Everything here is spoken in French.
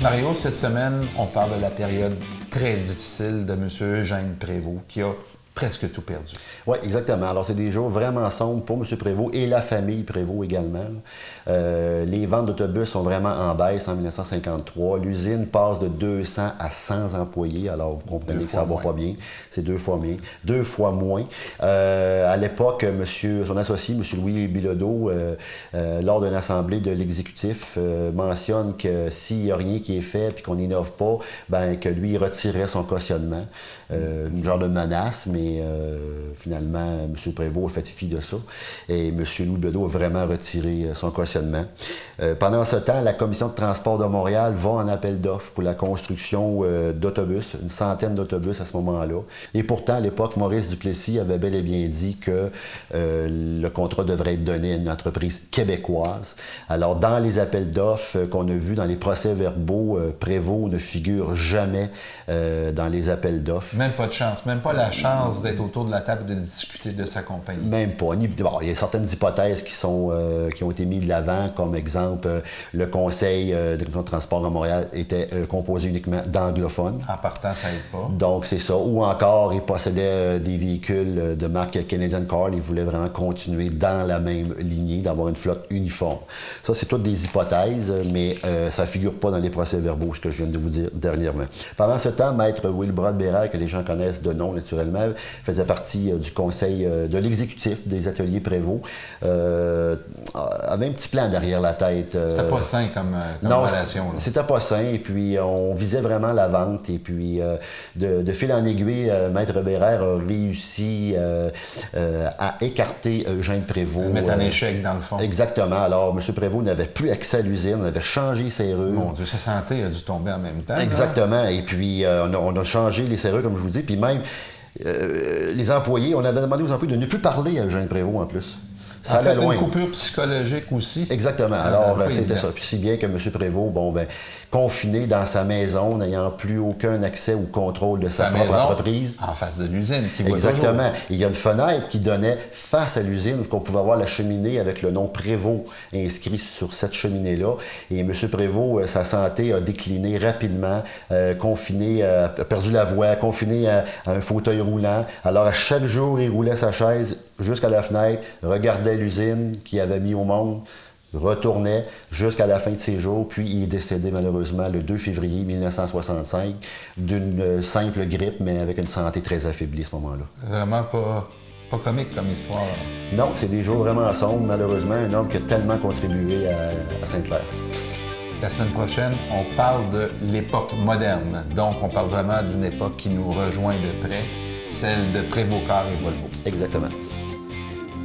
Mario, cette semaine, on parle de la période très difficile de M. Eugène Prévost, qui a presque tout perdu. Oui, exactement. Alors, c'est des jours vraiment sombres pour M. Prévost et la famille Prévost également. Les ventes d'autobus sont vraiment en baisse en 1953. L'usine passe de 200 à 100 employés. Alors, vous comprenez que ça ne va pas bien. C'est deux fois moins. À l'époque, son associé, M. Louis Bilodeau, lors d'une assemblée de l'exécutif, mentionne que s'il n'y a rien qui est fait et qu'on n'innove pas, ben, que lui, il retirerait son cautionnement. Une genre de menace, mais finalement, M. Prévost a fait fi de ça. Et M. Louis Bilodeau a vraiment retiré son cautionnement. Pendant ce temps, la Commission de transport de Montréal va en appel d'offres pour la construction d'autobus, une centaine d'autobus à ce moment-là. Et pourtant, à l'époque, Maurice Duplessis avait bel et bien dit que le contrat devrait être donné à une entreprise québécoise. Alors, dans les appels d'offres qu'on a vus dans les procès-verbaux, Prévost ne figure jamais dans les appels d'offres. Même pas de chance, même pas la chance d'être autour de la table et de discuter de sa compagnie. Même pas. Bon, il y a certaines hypothèses qui ont été mises de l'avant, comme exemple, le Conseil de transport de Montréal était composé uniquement d'anglophones. En partant, ça aide pas. Donc, c'est ça. Ou encore, il possédait des véhicules de marque Canadian Car. Il voulait vraiment continuer dans la même lignée, d'avoir une flotte uniforme. Ça, c'est toutes des hypothèses, mais ça ne figure pas dans les procès-verbaux, ce que je viens de vous dire dernièrement. Pendant ce temps, Maître Wilbrod Bérard, que les gens connaissent de nom naturellement, faisait partie du conseil de l'exécutif des ateliers Prévost, avait un petit plan derrière la tête. C'était pas sain comme relation. Non, c'était pas sain, et puis on visait vraiment la vente, et puis de fil en aiguille, Maître Bérard a réussi à écarter Eugène Prévost. Mettre en échec, dans le fond. Exactement. Alors, M. Prévost n'avait plus accès à l'usine, on avait changé ses serrures. Mon Dieu, sa santé a dû tomber en même temps. Exactement. Là. Et puis, on a changé les serrures, comme je vous dis, puis même les employés, on avait demandé aux employés de ne plus parler à Eugène Prévost en plus. Ça allait loin. Une coupure psychologique aussi. Exactement. Alors, c'était ça. Puis si bien que M. Prévost, confiné dans sa maison, n'ayant plus aucun accès ou contrôle de sa propre entreprise. En face de l'usine, qui voit Exactement. toujours. Il y a une fenêtre qui donnait face à l'usine, où on pouvait voir la cheminée avec le nom Prévost inscrit sur cette cheminée-là. Et M. Prévost, sa santé a décliné rapidement, confiné, a perdu la voix, confiné à un fauteuil roulant. Alors, à chaque jour, il roulait sa chaise jusqu'à la fenêtre, regardait l'usine qu'il avait mis au monde, retournait jusqu'à la fin de ses jours, puis il est décédé malheureusement le 2 février 1965 d'une simple grippe, mais avec une santé très affaiblie à ce moment-là. Vraiment pas comique comme histoire. Non, c'est des jours vraiment sombres, malheureusement, un homme qui a tellement contribué à Sainte-Claire. La semaine prochaine, on parle de l'époque moderne, donc on parle vraiment d'une époque qui nous rejoint de près, celle de Prévost Car et Volvo. Exactement.